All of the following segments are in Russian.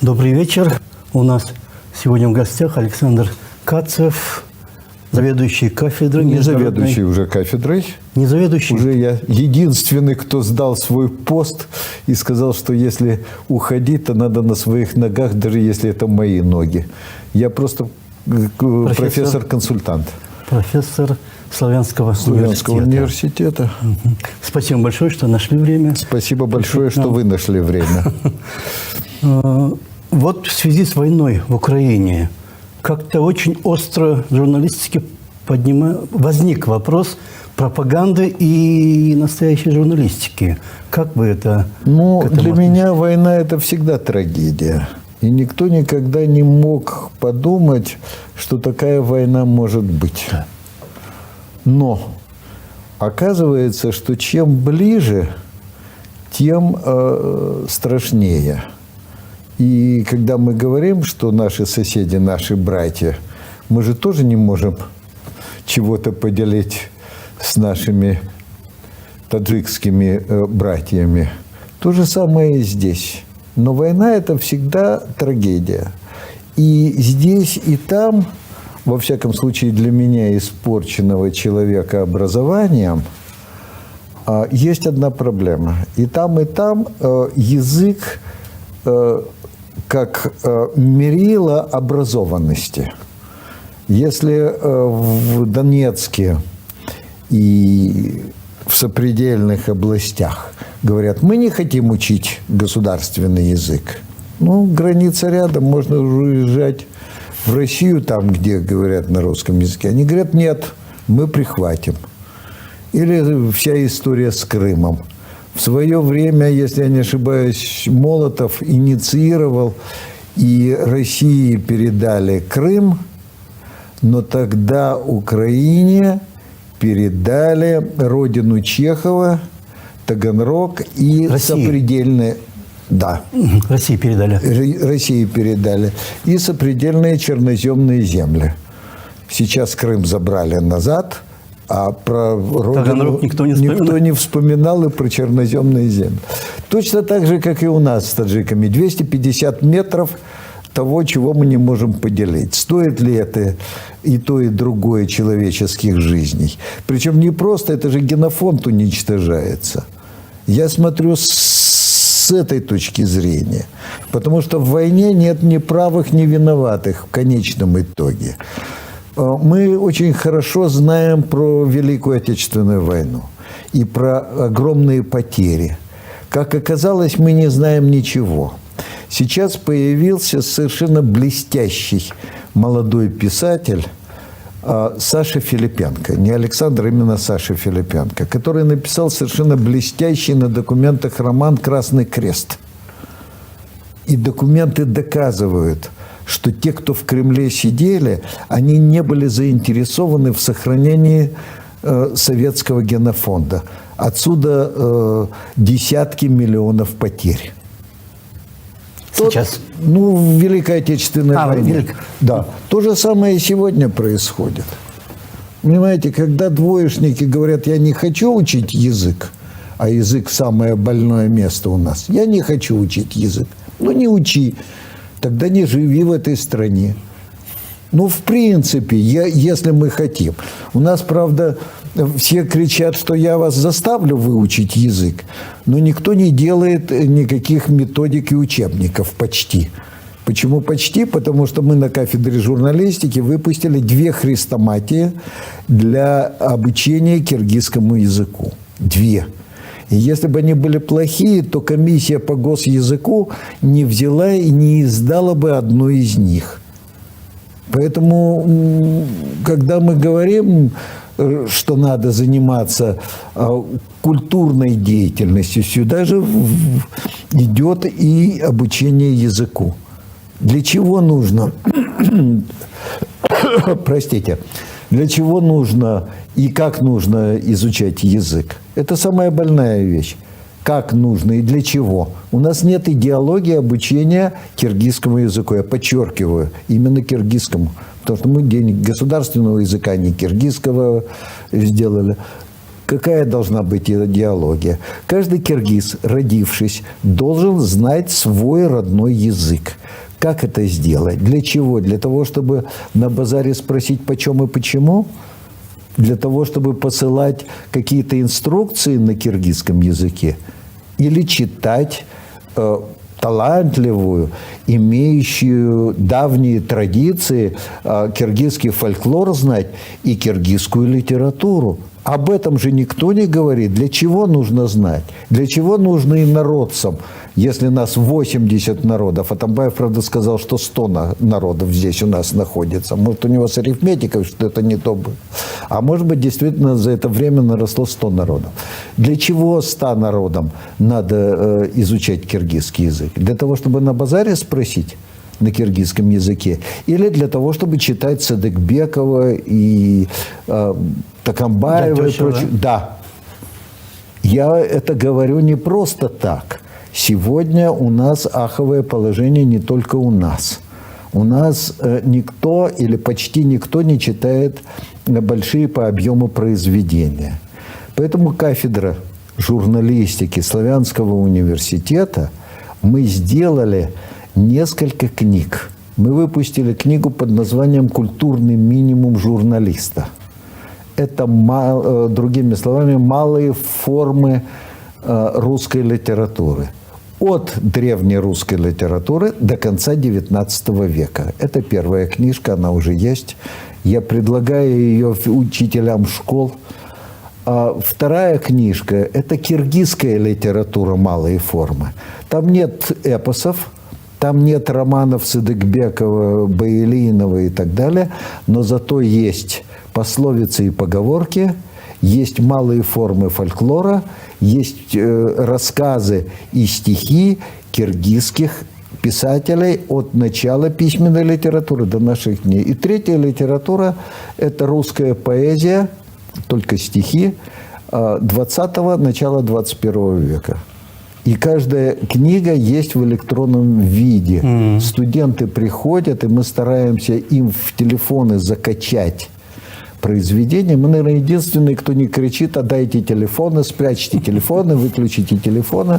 Добрый вечер. У нас сегодня в гостях Александр Кацев, заведующий кафедрой. Не заведующий уже кафедрой. Не заведующий? Уже я единственный, кто сдал свой пост и сказал, что если уходить, то надо на своих ногах, даже если это мои ноги. Я просто профессор-консультант. Профессор Славянского университета. Угу. Спасибо большое, что нашли время. Спасибо большое, что вы нашли время. Вот в связи с войной в Украине как-то очень остро в журналистике возник вопрос пропаганды и настоящей журналистики. Как вы это... Для меня война – это всегда трагедия. И никто никогда не мог подумать, что такая война может быть. Но оказывается, что чем ближе, тем страшнее. И когда мы говорим, что наши соседи, наши братья, мы же тоже не можем чего-то поделить с нашими таджикскими братьями. То же самое и здесь. Но война – это всегда трагедия. И здесь, и там, во всяком случае для меня, испорченного человека образованием, есть одна проблема. И там язык как мерило образованности. Если в Донецке и в сопредельных областях говорят, мы не хотим учить государственный язык, граница рядом, можно уезжать в Россию, там, где говорят на русском языке. Они говорят, нет, мы прихватим. Или вся история с Крымом. В свое время, если я не ошибаюсь, Молотов инициировал, и России передали Крым, но тогда Украине передали родину Чехова, Таганрог и сопредельные... Да. России передали. России передали. И сопредельные черноземные земли. Сейчас Крым забрали назад, а про родину никто не вспоминал, и про черноземные земли. Точно так же, как и у нас с таджиками. 250 метров того, чего мы не можем поделить. Стоит ли это и то, и другое человеческих жизней? Причем не просто, это же генофонд уничтожается. Я смотрю с этой точки зрения. Потому что в войне нет ни правых, ни виноватых в конечном итоге. Мы очень хорошо знаем про Великую Отечественную войну и про огромные потери. Как оказалось, мы не знаем ничего. Сейчас появился совершенно блестящий молодой писатель Саша Филипенко. Не Александр, а именно Саша Филипенко, который написал совершенно блестящий на документах роман «Красный крест». И документы доказывают, что те, кто в Кремле сидели, они не были заинтересованы в сохранении советского генофонда. Отсюда десятки миллионов потерь. Сейчас? В Великой Отечественной войне. Да. То же самое и сегодня происходит. Понимаете, когда двоечники говорят, я не хочу учить язык, а язык самое больное место у нас. Я не хочу учить язык. Не учи. Тогда не живи в этой стране. В принципе, если мы хотим. У нас, правда, все кричат, что я вас заставлю выучить язык, но никто не делает никаких методик и учебников почти. Почему почти? Потому что мы на кафедре журналистики выпустили 2 хрестоматии для обучения киргизскому языку. 2. И если бы они были плохие, то комиссия по госязыку не взяла и не издала бы одну из них. Поэтому, когда мы говорим, что надо заниматься культурной деятельностью, сюда же идет и обучение языку. Для чего нужно, простите, для чего нужно и как нужно изучать язык? Это самая больная вещь. Как нужно и для чего? У нас нет идеологии обучения киргизскому языку. Я подчеркиваю, именно киргизскому. Потому что мы день государственного языка, не киргизского сделали. Какая должна быть идеология? Каждый киргиз, родившись, должен знать свой родной язык. Как это сделать? Для чего? Для того, чтобы на базаре спросить, почем и почему? Для того, чтобы посылать какие-то инструкции на киргизском языке? Или читать талантливую, имеющую давние традиции, киргизский фольклор знать и киргизскую литературу? Об этом же никто не говорит. Для чего нужно знать? Для чего нужно инородцам, если нас 80 народов? Атамбаев, правда, сказал, что 100 народов здесь у нас находится. Может, у него с арифметикой что это не то было. А может быть, действительно, за это время наросло 100 народов. Для чего 100 народам надо изучать киргизский язык? Для того, чтобы на базаре спросить на киргизском языке? Или для того, чтобы читать Садыкбекова и Такамбаева и прочее? Да. Я это говорю не просто так. Сегодня у нас аховое положение не только у нас. У нас никто или почти никто не читает большие по объему произведения. Поэтому кафедра журналистики Славянского университета мы сделали несколько книг. Мы выпустили книгу под названием «Культурный минимум журналиста». Это, другими словами, малые формы русской литературы. От древней русской литературы до конца XIX века. Это первая книжка, она уже есть. Я предлагаю ее учителям школ. А вторая книжка – это киргизская литература малой формы. Там нет эпосов, там нет романов Садыкбекова, Баилинова и так далее, но зато есть пословицы и поговорки, есть малые формы фольклора, есть рассказы и стихи киргизских писателей от начала письменной литературы до наших дней. И третья литература – это русская поэзия, только стихи 20-го, начала 21 века. И каждая книга есть в электронном виде. Студенты приходят, и мы стараемся им в телефоны закачать произведения. Мы, наверное, единственные, кто не кричит: отдайте телефоны, спрячьте телефоны, выключите телефоны.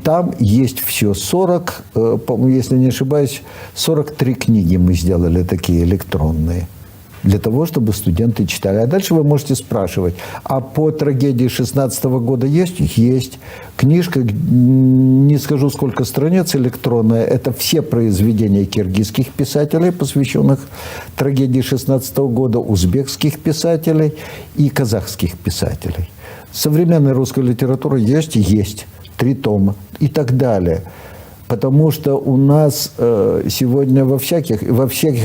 Там есть все. 40, если не ошибаюсь, 43 книги мы сделали такие электронные. Для того, чтобы студенты читали. А дальше вы можете спрашивать: а по трагедии 16 года есть? Есть. Книжка, не скажу сколько страниц, электронная. Это все произведения киргизских писателей, посвященных трагедии 16 года, узбекских писателей и казахских писателей. Современная русская литература есть? Есть. 3 тома и так далее. Потому что у нас сегодня во всяких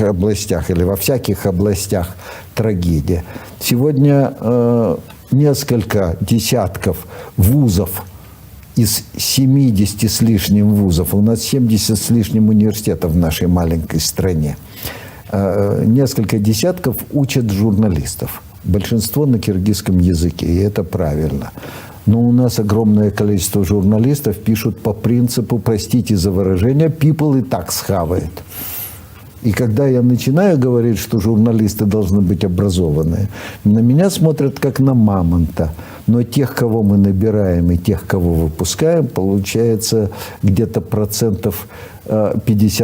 областях или во всяких областях трагедия. Сегодня несколько десятков вузов из 70 с лишним вузов. У нас 70 с лишним университетов в нашей маленькой стране. Несколько десятков учат журналистов. Большинство на киргизском языке, и это правильно. Но у нас огромное количество журналистов пишут по принципу, простите за выражение, people и так схавает. И когда я начинаю говорить, что журналисты должны быть образованные, на меня смотрят как на мамонта. Но тех, кого мы набираем, и тех, кого выпускаем, получается где-то 50%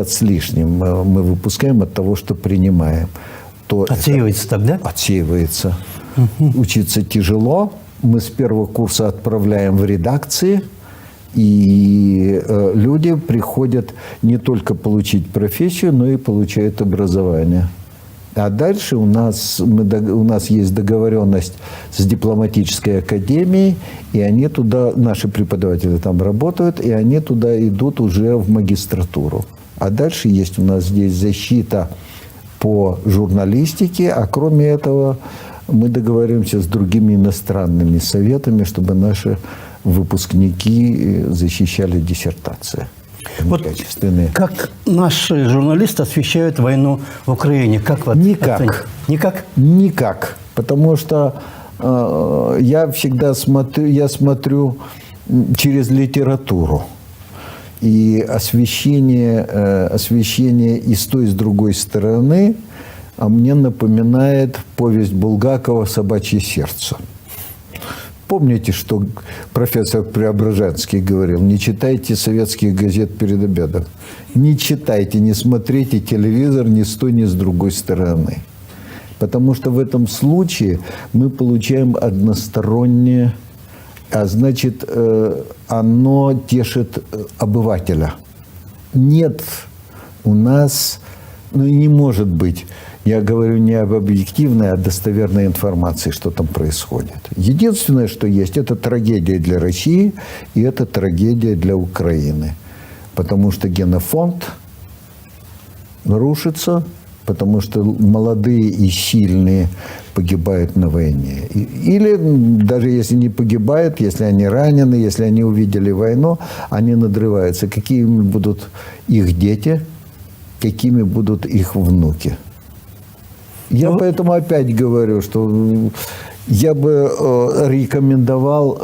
с лишним мы выпускаем от того, что принимаем. То отсеивается тогда? Отсеивается. Учиться тяжело. Мы с первого курса отправляем в редакции, и люди приходят не только получить профессию, но и получают образование. А дальше у нас есть договоренность с дипломатической академией, и они туда, наши преподаватели там работают, и они туда идут уже в магистратуру. А дальше есть у нас здесь защита по журналистике, а кроме этого мы договоримся с другими иностранными советами, чтобы наши выпускники защищали диссертации. Вот как наши журналисты освещают войну в Украине? Как вот Никак. Никак? Никак. Потому что я всегда смотрю через литературу. И освещение и с той, и с другой стороны мне напоминает повесть Булгакова «Собачье сердце». Помните, что профессор Преображенский говорил: не читайте советских газет перед обедом. Не читайте, не смотрите телевизор ни с той, ни с другой стороны. Потому что в этом случае мы получаем одностороннее, а значит, оно тешит обывателя. Нет у нас, ну и не может быть, я говорю не об объективной, а достоверной информации, что там происходит. Единственное, что есть, это трагедия для России и это трагедия для Украины. Потому что генофонд рушится, потому что молодые и сильные погибают на войне. Или даже если не погибают, если они ранены, если они увидели войну, они надрываются. Какими будут их дети, какими будут их внуки. Я поэтому опять говорю, что я бы рекомендовал,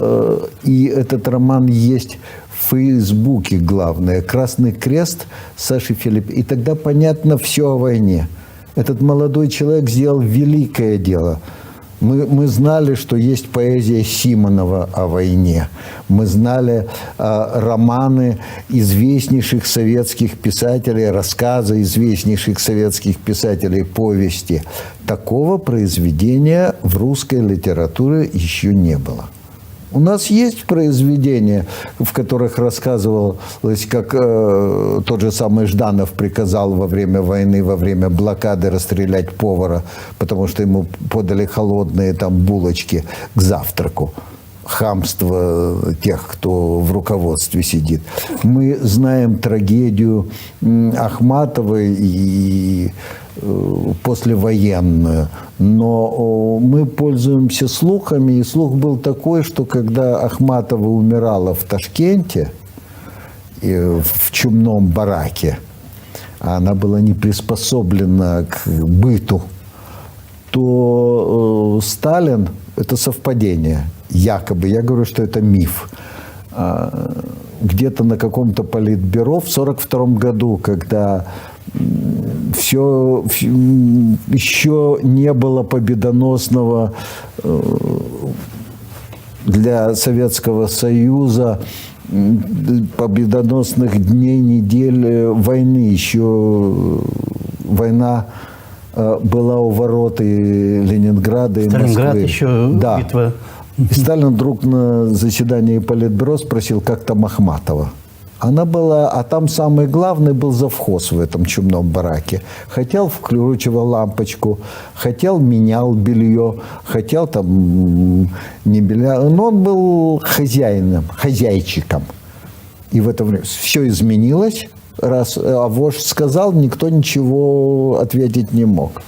и этот роман есть в Фейсбуке, главное, «Красный крест» Саши Филипп. И тогда понятно все о войне. Этот молодой человек сделал великое дело. Мы знали, что есть поэзия Симонова о войне. Мы знали романы известнейших советских писателей, рассказы известнейших советских писателей, повести. Такого произведения в русской литературе еще не было. У нас есть произведения, в которых рассказывалось, как тот же самый Жданов приказал во время войны, во время блокады расстрелять повара, потому что ему подали холодные там булочки к завтраку. Хамство тех, кто в руководстве сидит. Мы знаем трагедию Ахматовой и послевоенную, но мы пользуемся слухами, и слух был такой, что когда Ахматова умирала в Ташкенте, в чумном бараке, а она была не приспособлена к быту, то Сталин, это совпадение, якобы, я говорю, что это миф, где-то на каком-то политбюро в 1942 году, когда все еще не было победоносного для Советского Союза победоносных дней, недель войны. Еще война была у ворот и Ленинграда, и Москвы. Сталинград еще, да. Битва. И Сталин вдруг на заседании Политбюро спросил, как там Ахматова. Она была, а там самый главный был завхоз в этом чумном бараке. Хотел, включивал лампочку, хотел, менял белье, хотел там не белье. Но он был хозяином, хозяйчиком. И в это время все изменилось. Раз вождь сказал, никто ничего ответить не мог.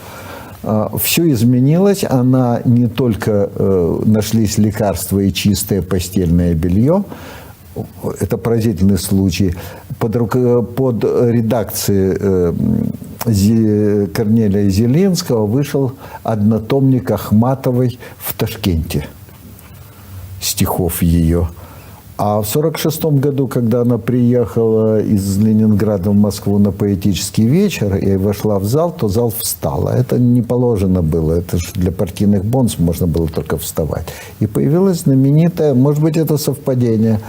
Все изменилось. Она не только нашлись лекарства и чистое постельное белье. Это поразительный случай. Под редакцией Корнелия Зелинского вышел однотомник Ахматовой в Ташкенте, стихов ее. А в 1946 году, когда она приехала из Ленинграда в Москву на поэтический вечер и вошла в зал, то зал встал. А это не положено было. Это же для партийных бонс можно было только вставать. И появилось знаменитое, может быть, это совпадение,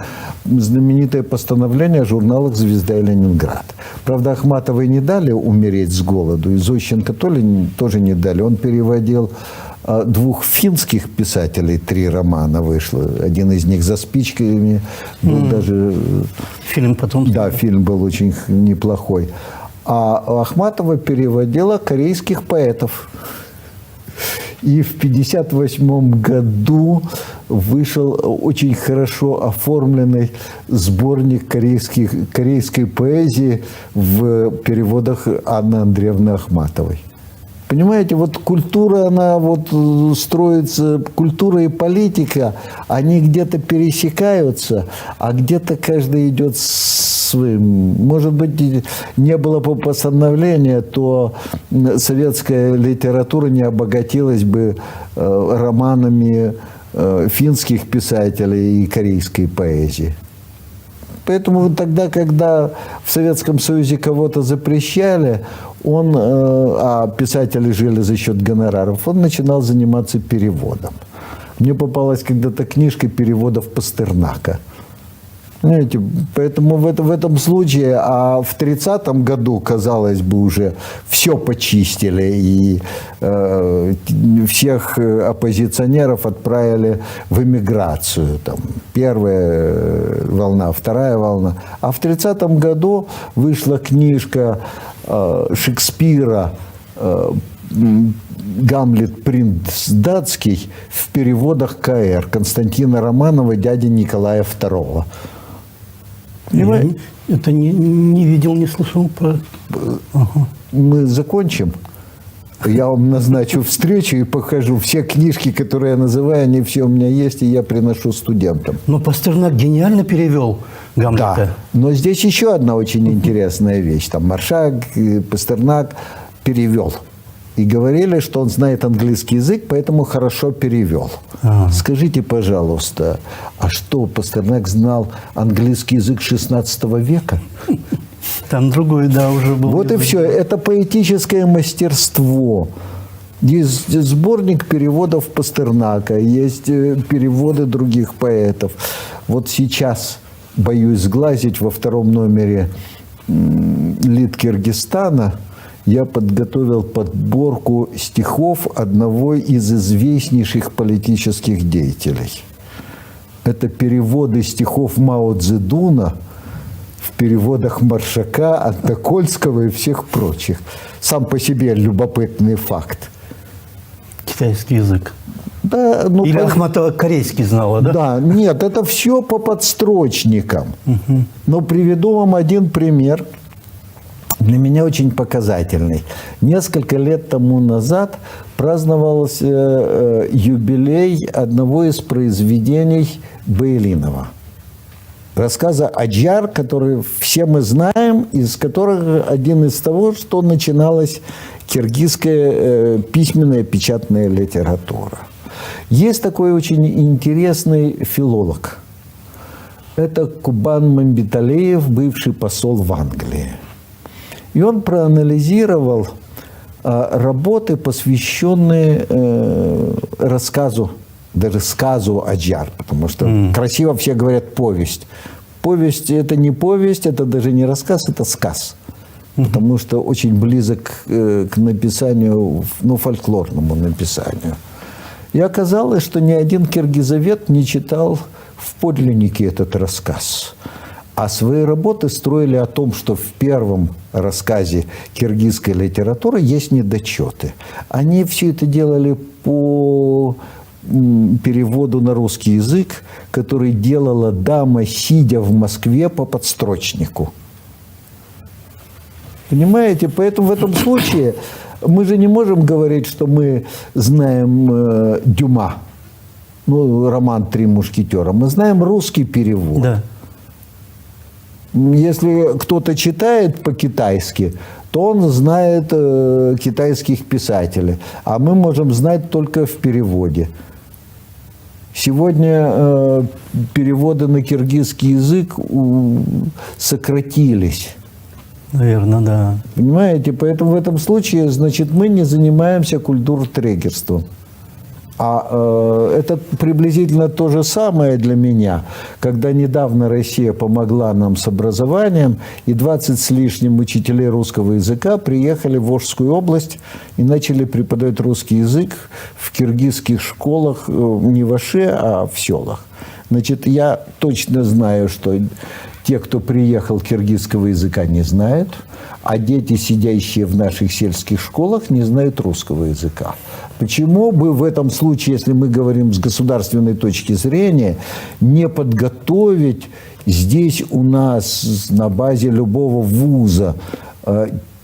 знаменитое постановление о журналах «Звезда» и «Ленинград». Правда, Ахматовой не дали умереть с голоду, и Зощенко тоже не дали. Он переводил двух финских писателей, 3 романа вышло. Один из них «За спичками» был даже... Фильм потом... Да, фильм был очень неплохой. А Ахматова переводила корейских поэтов. И в 1958 году вышел очень хорошо оформленный сборник корейской поэзии в переводах Анны Андреевны Ахматовой. Понимаете, вот культура, она вот строится, культура и политика, они где-то пересекаются, а где-то каждый идет своим. Может быть, не было бы постановления, то советская литература не обогатилась бы романами финских писателей и корейской поэзии. Поэтому тогда, когда в Советском Союзе кого-то запрещали, а писатели жили за счет гонораров, он начинал заниматься переводом. Мне попалась когда-то книжка переводов Пастернака. Понимаете, поэтому в этом случае, а в 30-м году, казалось бы, уже все почистили, и всех оппозиционеров отправили в эмиграцию. Там, первая волна, вторая волна. А в 30-м году вышла книжка Шекспира «Гамлет, принц датский» в переводах КР Константина Романова, дяди Николая II. Я это не видел, не слышал про... Ага. Мы закончим. Я вам назначу встречу и покажу. Все книжки, которые я называю, они все у меня есть, и я приношу студентам. Но Пастернак гениально перевел Гамлета. Да, но здесь еще одна очень интересная вещь. Там Маршак, Пастернак перевел. И говорили, что он знает английский язык, поэтому хорошо перевел. Скажите, пожалуйста, а что, Пастернак знал английский язык XVI века? Там другой, да, уже был. Вот язык. И все. Это поэтическое мастерство. Есть сборник переводов Пастернака, есть переводы других поэтов. Вот сейчас, боюсь сглазить, во втором номере «Лит Киргизстана» я подготовил подборку стихов одного из известнейших политических деятелей. Это переводы стихов Мао Цзэдуна в переводах Маршака, Антокольского и всех прочих. Сам по себе любопытный факт. Китайский язык. Да, или Ахматова корейский знала, да? Да, нет, это все по подстрочникам. Но приведу вам один пример. Для меня очень показательный. Несколько лет тому назад праздновался юбилей одного из произведений Баилинова. Рассказа «Аджар», который все мы знаем, из которых один из того, что начиналась киргизская письменная печатная литература. Есть такой очень интересный филолог. Это Кубан Мамбеталиев, бывший посол в Англии. И он проанализировал работы, посвященные рассказу, даже сказу Аджар, потому что красиво все говорят повесть. Повесть – это не повесть, это даже не рассказ, это сказ. Потому что очень близок к написанию, ну, фольклорному написанию. И оказалось, что ни один киргизовед не читал в подлиннике этот рассказ. А свои работы строили о том, что в первом рассказе киргизской литературы есть недочеты. Они все это делали по переводу на русский язык, который делала дама, сидя в Москве по подстрочнику. Понимаете? Поэтому в этом случае мы же не можем говорить, что мы знаем Дюма, ну, роман «Три мушкетера». Мы знаем русский перевод. Да. Если кто-то читает по-китайски, то он знает китайских писателей, а мы можем знать только в переводе. Сегодня переводы на киргизский язык сократились. Наверное, да. Понимаете? Поэтому в этом случае, значит, мы не занимаемся культуртрегерством. А это приблизительно то же самое для меня, когда недавно Россия помогла нам с образованием, и 20 с лишним учителей русского языка приехали в Волжскую область и начали преподавать русский язык в киргизских школах не в Оше, а в селах. Значит, я точно знаю, что те, кто приехал, киргизского языка не знают, а дети, сидящие в наших сельских школах, не знают русского языка. Почему бы в этом случае, если мы говорим с государственной точки зрения, не подготовить здесь у нас на базе любого вуза,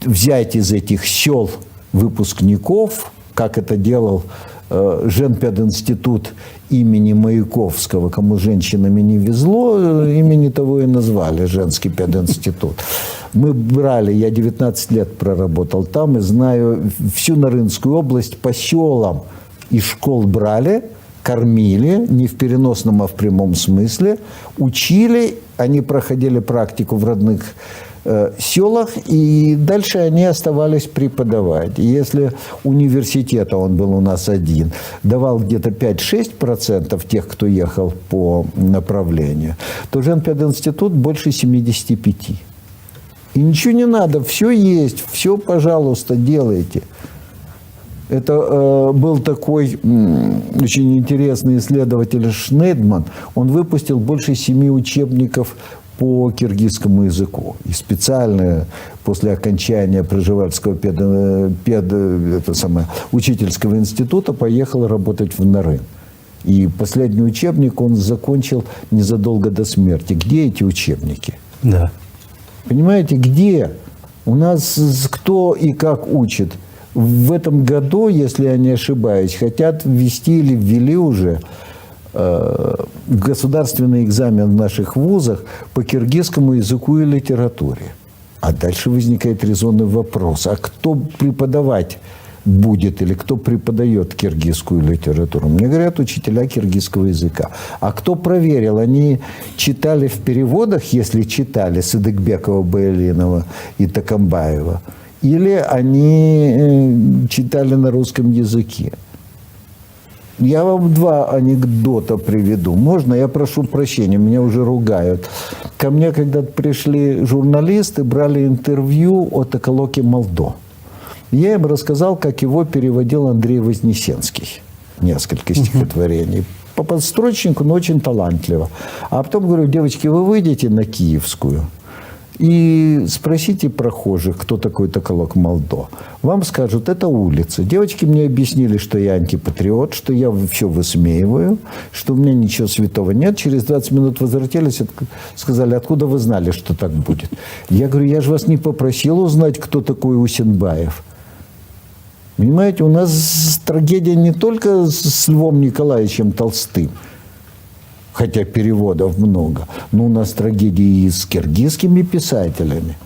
взять из этих сел выпускников, как это делал Женпединститут имени Маяковского, кому женщинами не везло, имени того и назвали Женский пединститут. Мы брали, я 19 лет проработал там и знаю всю Нарынскую область по селам из школ брали, кормили, не в переносном, а в прямом смысле, учили Они проходили практику в родных селах, и дальше они оставались преподавать. И если университет, а он был у нас один, давал где-то 5-6% тех, кто ехал по направлению, то Женпединститут больше 75%. И ничего не надо, все есть, все, пожалуйста, делайте. Это был такой очень интересный исследователь Шнейдман. Он выпустил больше 7 учебников по киргизскому языку. И специально после окончания Пржевальского учительского института поехал работать в Нарын. И последний учебник он закончил незадолго до смерти. Где эти учебники? Да. Понимаете, где? У нас кто и как учит? В этом году, если я не ошибаюсь, хотят ввести или ввели уже государственный экзамен в наших вузах по киргизскому языку и литературе. А дальше возникает резонный вопрос. А кто преподавать будет или кто преподает киргизскую литературу? Мне говорят, учителя киргизского языка. А кто проверил? Они читали в переводах, если читали, Сыдыкбекова, Байлинова и Токамбаева? Или они читали на русском языке? Я вам 2 анекдота приведу. Можно? Я прошу прощения, меня уже ругают. Ко мне когда-то пришли журналисты, брали интервью от Эколоки Молдо. Я им рассказал, как его переводил Андрей Вознесенский. Несколько стихотворений. По подстрочнику, но очень талантливо. А потом говорю, девочки, вы выйдете на Киевскую и спросите прохожих, кто такой Токолок Молдо. Вам скажут, это улица. Девочки мне объяснили, что я антипатриот, что я все высмеиваю, что у меня ничего святого нет. Через 20 минут возвратились, сказали, откуда вы знали, что так будет? Я говорю, я же вас не попросил узнать, кто такой Усенбаев. Понимаете, у нас трагедия не только с Львом Николаевичем Толстым, хотя переводов много, но у нас трагедии и с киргизскими писателями.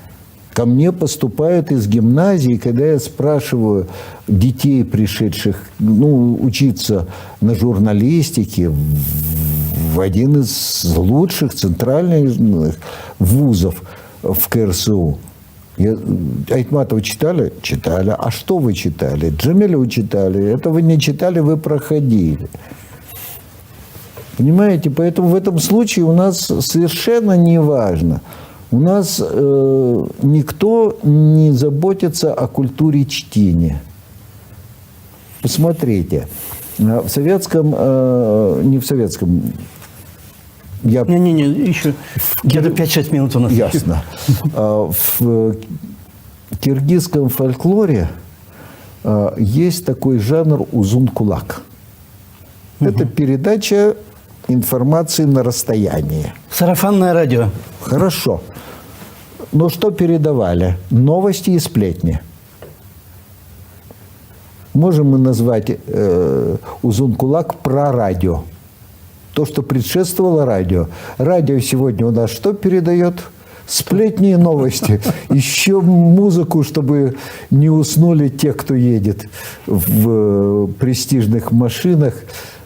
Ко мне поступают из гимназии, когда я спрашиваю детей, пришедших учиться на журналистике в один из лучших центральных вузов в КРСУ. Айтматова читали? Читали. А что вы читали? Джамилеву читали. Это вы не читали, вы проходили. Понимаете? Поэтому в этом случае у нас совершенно не важно. У нас никто не заботится о культуре чтения. Посмотрите. В советском, не в советском... Не, еще где-то 5-6 минут у нас. Ясно. В киргизском фольклоре есть такой жанр узун-кулак. Это передача информации на расстоянии. Сарафанное радио. Хорошо. Но что передавали? Новости и сплетни. Можем мы назвать узун-кулак про радио? То, что предшествовало радио. Радио сегодня у нас что передает? Сплетни и новости. Еще музыку, чтобы не уснули те, кто едет в престижных машинах,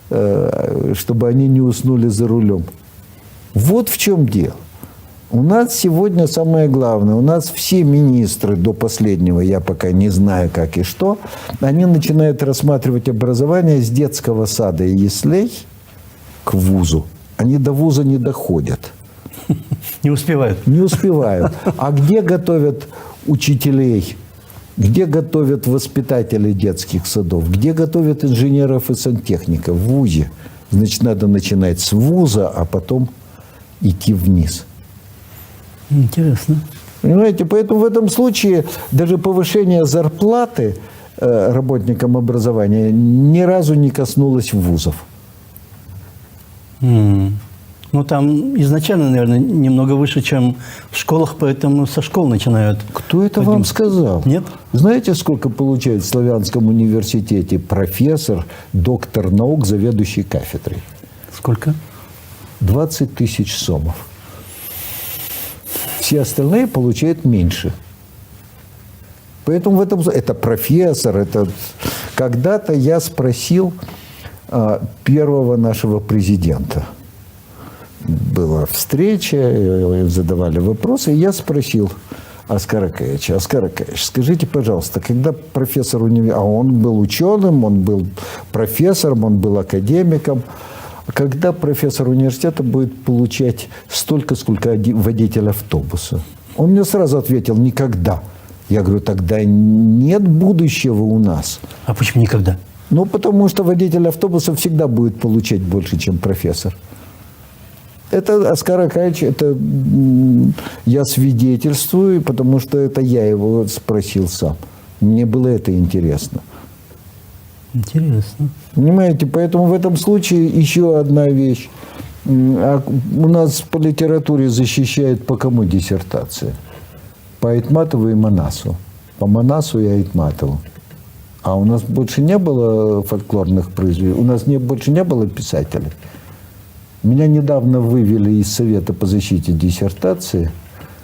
чтобы они не уснули за рулем. Вот в чем дело. У нас сегодня самое главное. У нас все министры до последнего, я пока не знаю как и что, они начинают рассматривать образование с детского сада и яслей к вузу. Они до вуза не доходят. Не успевают. Не успевают. А где готовят учителей? Где готовят воспитателей детских садов? Где готовят инженеров и сантехников? В вузе. Значит, надо начинать с вуза, а потом идти вниз. Интересно. Понимаете? Поэтому в этом случае даже повышение зарплаты работникам образования ни разу не коснулось вузов. Ну, там изначально, наверное, немного выше, чем в школах, поэтому со школ начинают. Кто это вам сказал? Нет? Знаете, сколько получает в Славянском университете профессор, доктор наук, заведующий кафедрой? Сколько? 20 тысяч сомов. Все остальные получают меньше. Поэтому в этом... Это профессор, это... Когда-то я спросил первого нашего президента, была встреча, задавали вопросы, и я спросил Оскара Акаевича: Оскар Акаевич, скажите, пожалуйста, когда профессор университета, а он был ученым, он был профессором, он был академиком, когда профессор университета будет получать столько, сколько водитель автобуса? Он мне сразу ответил: никогда. Я говорю: тогда нет будущего у нас. А почему никогда? Ну, потому что водитель автобуса всегда будет получать больше, чем профессор. Это Оскар Акаевич, это я свидетельствую, потому что это я его спросил сам. Мне было это интересно. Интересно. Понимаете, поэтому в этом случае еще одна вещь. У нас по литературе защищают по кому диссертации? По Айтматову и Манасу. По Манасу и Айтматову. А у нас больше не было фольклорных произведений, у нас больше не было писателей. Меня недавно вывели из Совета по защите диссертации.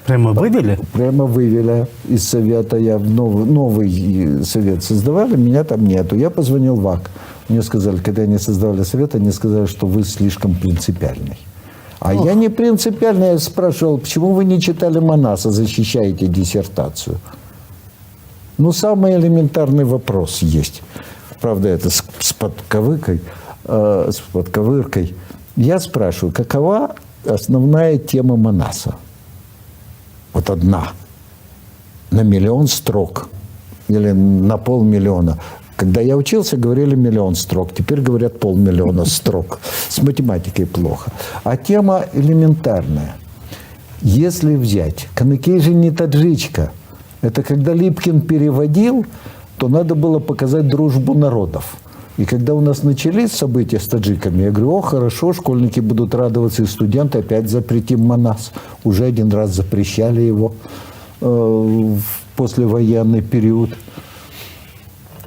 Прямо вывели? Прямо вывели из Совета. Я в новый Совет создавали, меня там нету. Я позвонил в ВАК. Мне сказали, когда они создавали Совет, они сказали, что вы слишком принципиальный. А я не принципиальный. Я спрашивал: почему вы не читали Манаса, защищаете диссертацию? Ну, самый элементарный вопрос есть. Правда, это с подковыркой. Я спрашиваю: какова основная тема Манаса? Вот одна. На 1 000 000 строк. Или на 500 000. Когда я учился, говорили 1 000 000 строк. Теперь говорят 500 000 строк. С математикой плохо. А тема элементарная. Если взять... Каныкей же не таджичка. Это когда Липкин переводил, то надо было показать дружбу народов. И когда у нас начались события с таджиками, я говорю: о, хорошо, школьники будут радоваться, и студенты, опять запретим Манас. Уже один раз запрещали его в послевоенный период.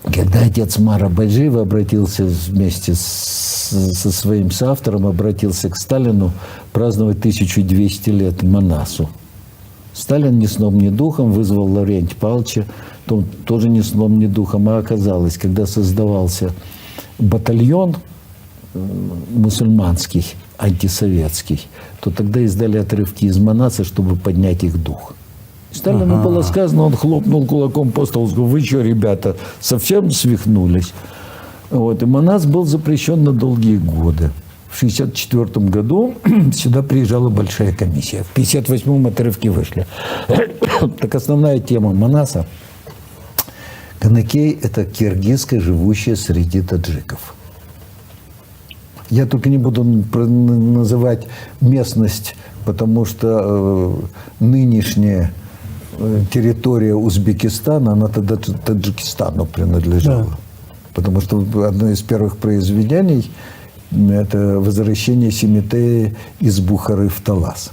Когда отец Мара Баджиева обратился вместе со своим соавтором, обратился к Сталину праздновать 1200 лет Манасу. Сталин ни сном, ни духом вызвал Лаврентия Павловича, тоже ни сном, ни духом. А оказалось, когда создавался батальон мусульманский, антисоветский, то тогда издали отрывки из Манаса, чтобы поднять их дух. Сталину было сказано, он хлопнул кулаком по столу, сказал: вы что, ребята, совсем свихнулись? Вот. И Манас был запрещен на долгие годы. В 1964 году сюда приезжала большая комиссия. В 1958 отрывки вышли. Так основная тема Манаса — Каныкей — это киргизка, живущая среди таджиков. Я только не буду называть местность, потому что нынешняя территория Узбекистана, она тогда Таджикистану принадлежала. Да. Потому что одно из первых произведений — это возвращение Семетея из Бухары в Талас.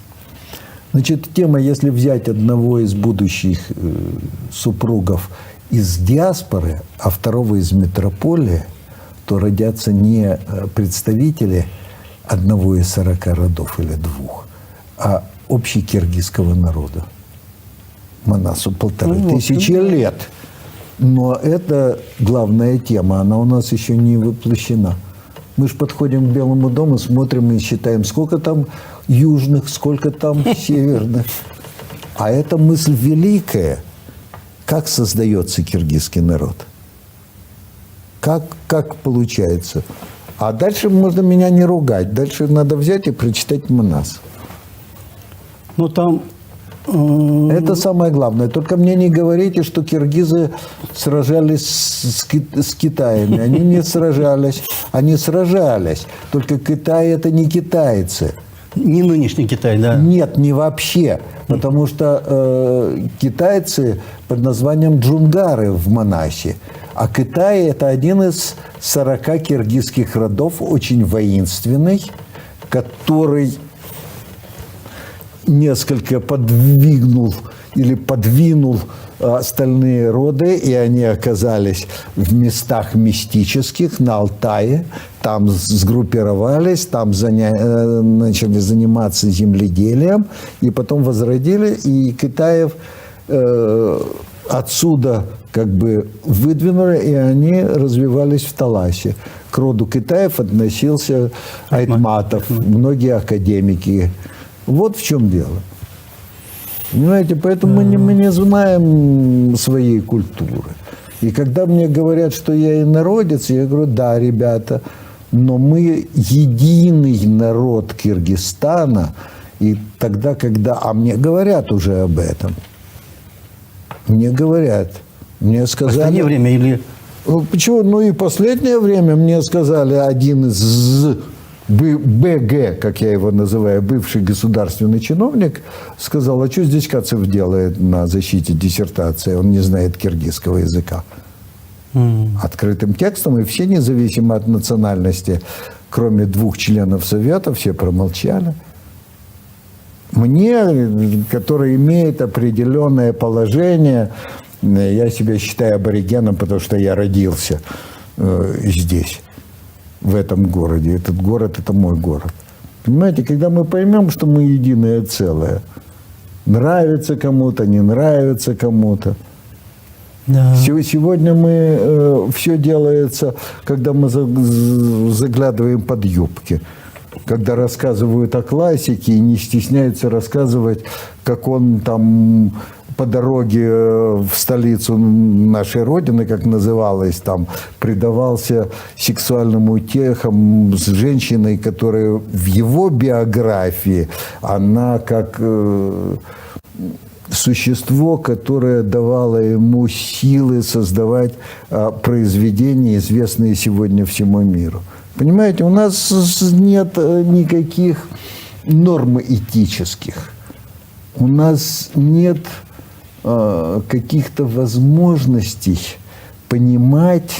Значит, тема, если взять одного из будущих супругов из диаспоры, а второго из метрополии, то родятся не представители одного из 40 родов или 2, а общекиргизского народа. Манасу 1500 лет. Но это главная тема, она у нас еще не воплощена. Мы же подходим к Белому дому, смотрим и считаем, сколько там южных, сколько там северных. А это мысль великая. Как создается киргизский народ? Как получается? А дальше можно меня не ругать. Дальше надо взять и прочитать Манас. Ну, там... Это самое главное. Только мне не говорите, что киргизы сражались с Китаями. Они не сражались. Они сражались. Только Китай – это не китайцы. Не нынешний Китай, да? Нет, не вообще. Потому что китайцы под названием джунгары в Манасе. А Китай – это один из 40 киргизских родов, очень воинственный, который несколько подвинул или подвинул остальные роды, и они оказались в местах мистических, на Алтае, там сгруппировались, там начали заниматься земледелием, и потом возродили, и китаев отсюда как бы выдвинули, и они развивались в Таласе. к роду Китаев относился Айтматов, многие академики. Вот в чем дело. Понимаете, поэтому мы не знаем своей культуры. И когда мне говорят, что я инородец, я говорю, да, ребята, но мы единый народ Киргизстана. И тогда, когда... А мне говорят уже об этом. Мне говорят. Мне сказали... Последнее время или... Почему? Ну и последнее время мне сказали, один из БГ, как я его называю, бывший государственный чиновник, сказал, а что здесь Кацев делает на защите диссертации? Он не знает киргизского языка. Открытым текстом, и все, независимо от национальности, кроме 2 членов Совета, все промолчали. Мне, который имеет определенное положение, я себя считаю аборигеном, потому что я родился здесь, в этом городе. Этот город – это мой город. Понимаете, когда мы поймем, что мы единое целое, нравится кому-то, не нравится кому-то. Да. Сегодня мы все делается, когда мы заглядываем под юбки. Когда рассказывают о классике и не стесняются рассказывать, как он там по дороге в столицу нашей Родины, как называлось, там предавался сексуальным утехам с женщиной, которая в его биографии, она как существо, которое давало ему силы создавать произведения, известные сегодня всему миру. Понимаете, у нас нет никаких норм этических. У нас нет каких-то возможностей понимать,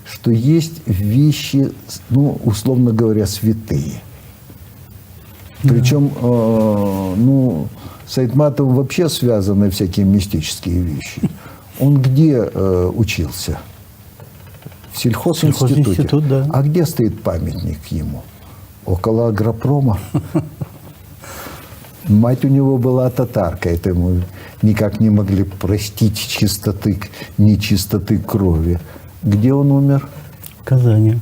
что есть вещи, ну, условно говоря, святые. Причем, ну, с Айтматовым вообще связаны всякие мистические вещи. Он где учился? В сельхозинституте. Сельхозинститут, да. А где стоит памятник ему? Около агропрома. Мать у него была татарка, это ему никак не могли простить нечистоты крови. Где он умер? В Казани.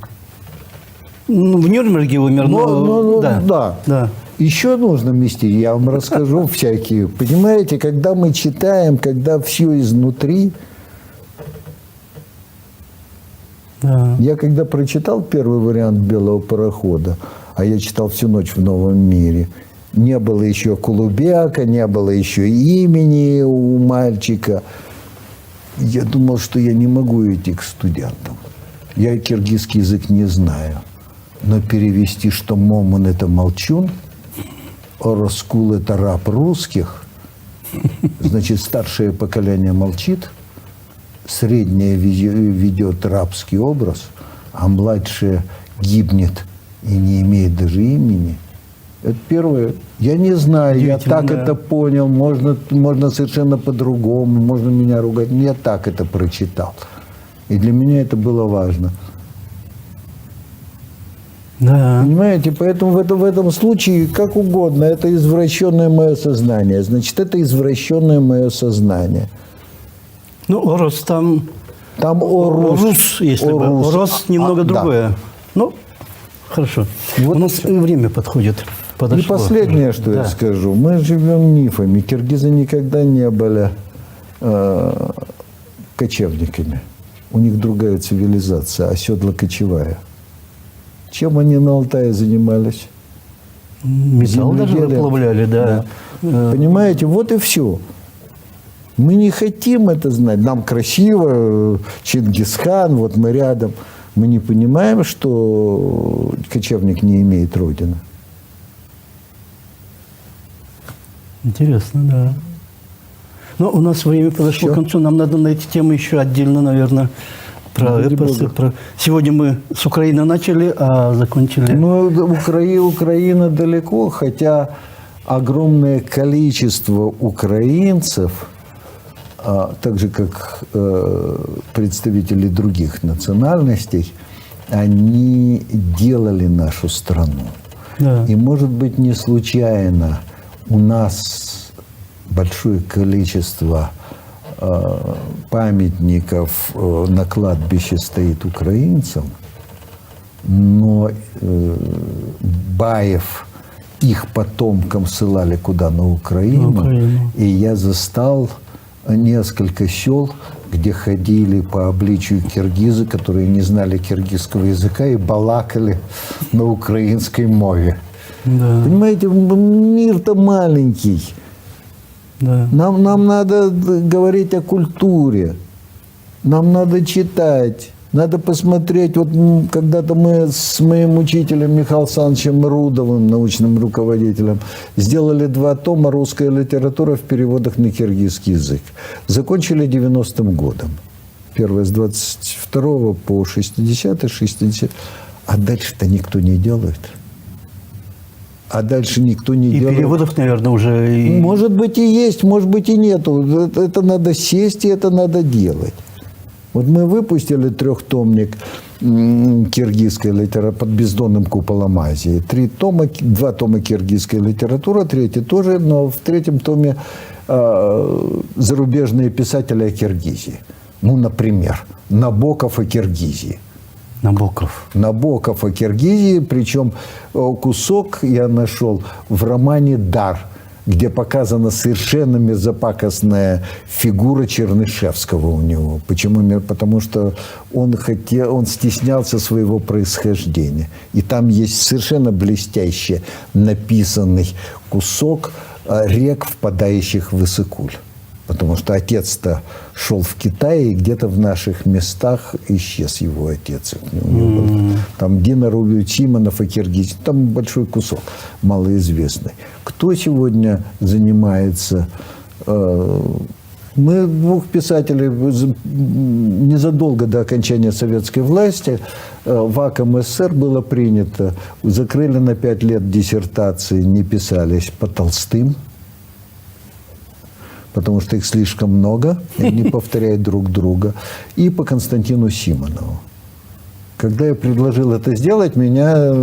Ну, в Нюрнберге умер, но... Да. Еще нужно мистерии, я вам расскажу всякие. Понимаете, когда мы читаем, когда все изнутри... Да. Я когда прочитал первый вариант «Белого парохода», а я читал всю ночь в «Новом мире», не было еще Кулубяка, не было еще имени у мальчика. Я думал, что я не могу идти к студентам. Я киргизский язык не знаю. Но перевести, что Момун – это молчун, Ороскул – это раб русских, значит, старшее поколение молчит, среднее ведет рабский образ, а младшее гибнет и не имеет даже имени. Это первое. Я не знаю, я так это понял, можно совершенно по-другому, можно меня ругать. Но я так это прочитал. И для меня это было важно. Да. Понимаете, поэтому в этом случае, как угодно, это извращенное мое сознание. Значит, это извращенное мое сознание. Ну, Орос там Орус, если бы. Орос немного другое. Да. Ну, хорошо. Вот у нас все. время подошло. И последнее, что я скажу. Мы живем мифами. Киргизы никогда не были кочевниками. У них другая цивилизация, оседло-кочевая. Чем они на Алтае занимались? Металл даже выплавляли, да. Понимаете, вот и все. Мы не хотим это знать. Нам красиво, Чингисхан, вот мы рядом. Мы не понимаем, что кочевник не имеет родины. Интересно, да. Но у нас время подошло к концу. Нам надо на эти темы еще отдельно, наверное, про эпосы. Сегодня мы с Украины начали, а закончили... Ну, Украина далеко, хотя огромное количество украинцев, так же, как представители других национальностей, они делали нашу страну. Да. И, может быть, не случайно у нас большое количество памятников на кладбище стоит украинцам, но баев их потомкам ссылали куда? На Украину. И я застал несколько сел, где ходили по обличию киргизы, которые не знали киргизского языка и балакали на украинской мове. Да. Понимаете, мир-то маленький. Да. Нам надо говорить о культуре, нам надо читать, надо посмотреть. Вот когда-то мы с моим учителем Михаилом Александровичем Рудовым, научным руководителем, сделали 2 тома «Русская литература» в переводах на киргизский язык. Закончили 90-м годом. Первое с 22 по 60 60 А дальше-то никто не делает. А дальше никто не делает. И переводов, наверное, уже... Может быть, и есть, может быть, и нету. Это надо сесть, и это надо делать. Вот мы выпустили 3-томник киргизской литературы под бездонным куполом Азии. 2 тома киргизской литературы, 3-й тоже, но в 3-м томе зарубежные писатели о Киргизии. Ну, например, Набоков о Киргизии. Набоков о Киргизии, причем кусок я нашел в романе «Дар», где показана совершенно мерзопакостная фигура Чернышевского у него. Почему? Потому что он стеснялся своего происхождения. И там есть совершенно блестяще написанный кусок рек, впадающих в Иссык-Куль. Потому что отец-то шел в Китай, и где-то в наших местах исчез его отец. Там Дина Рубио-Тимонов и Киргизия. Там большой кусок, малоизвестный. Кто сегодня занимается... Мы 2 писателей незадолго до окончания советской власти в АКМ СССР было принято. Закрыли на 5 лет диссертации, не писались по Толстым. Потому что их слишком много, и они повторяют друг друга. И по Константину Симонову. Когда я предложил это сделать, меня,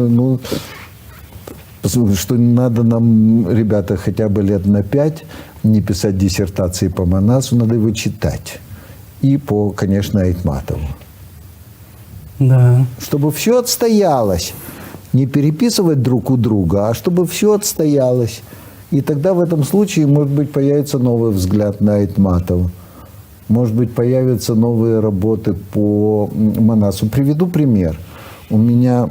что надо нам, ребята, хотя бы лет на 5 не писать диссертации по Манасу, надо его читать. И по, конечно, Айтматову. Да. Чтобы все отстоялось. Не переписывать друг у друга, а чтобы все отстоялось. И тогда в этом случае, может быть, появится новый взгляд на Айтматова. Может быть, появятся новые работы по Манасу. Приведу пример. У меня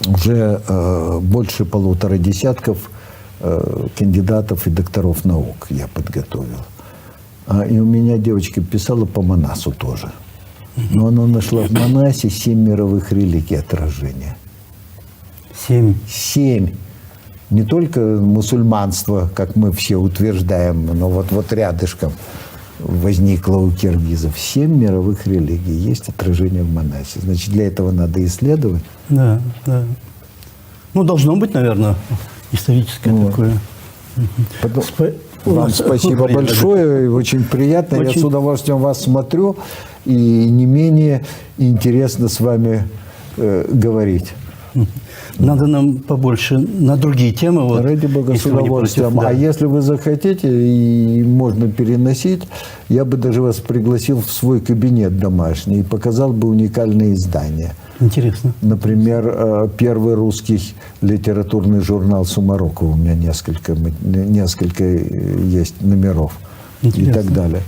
уже больше 1,5 десятков кандидатов и докторов наук я подготовил. И у меня девочка писала по Манасу тоже. Но она нашла в Манасе 7 мировых религий отражения. 7. Не только мусульманство, как мы все утверждаем, но вот рядышком возникло у киргизов. 7 мировых религий есть отражение в Манасе. Значит, для этого надо исследовать. Да. Ну, должно быть, наверное, историческое такое. Вам спасибо большое, очень приятно. Я с удовольствием вас смотрю, и не менее интересно с вами говорить. Надо нам побольше на другие темы. Вот, ради бога, с удовольствием. Да. А если вы захотите, и можно переносить, я бы даже вас пригласил в свой кабинет домашний и показал бы уникальные издания. Интересно. Например, первый русский литературный журнал «Сумарокко». У меня несколько есть номеров. Интересно. И так далее.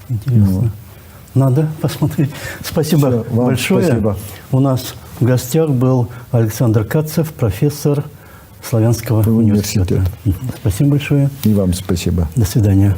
Интересно. Надо посмотреть. Спасибо большое. Спасибо. У нас в гостях был Александр Кацев, профессор Славянского университета. Спасибо большое. И вам спасибо. До свидания.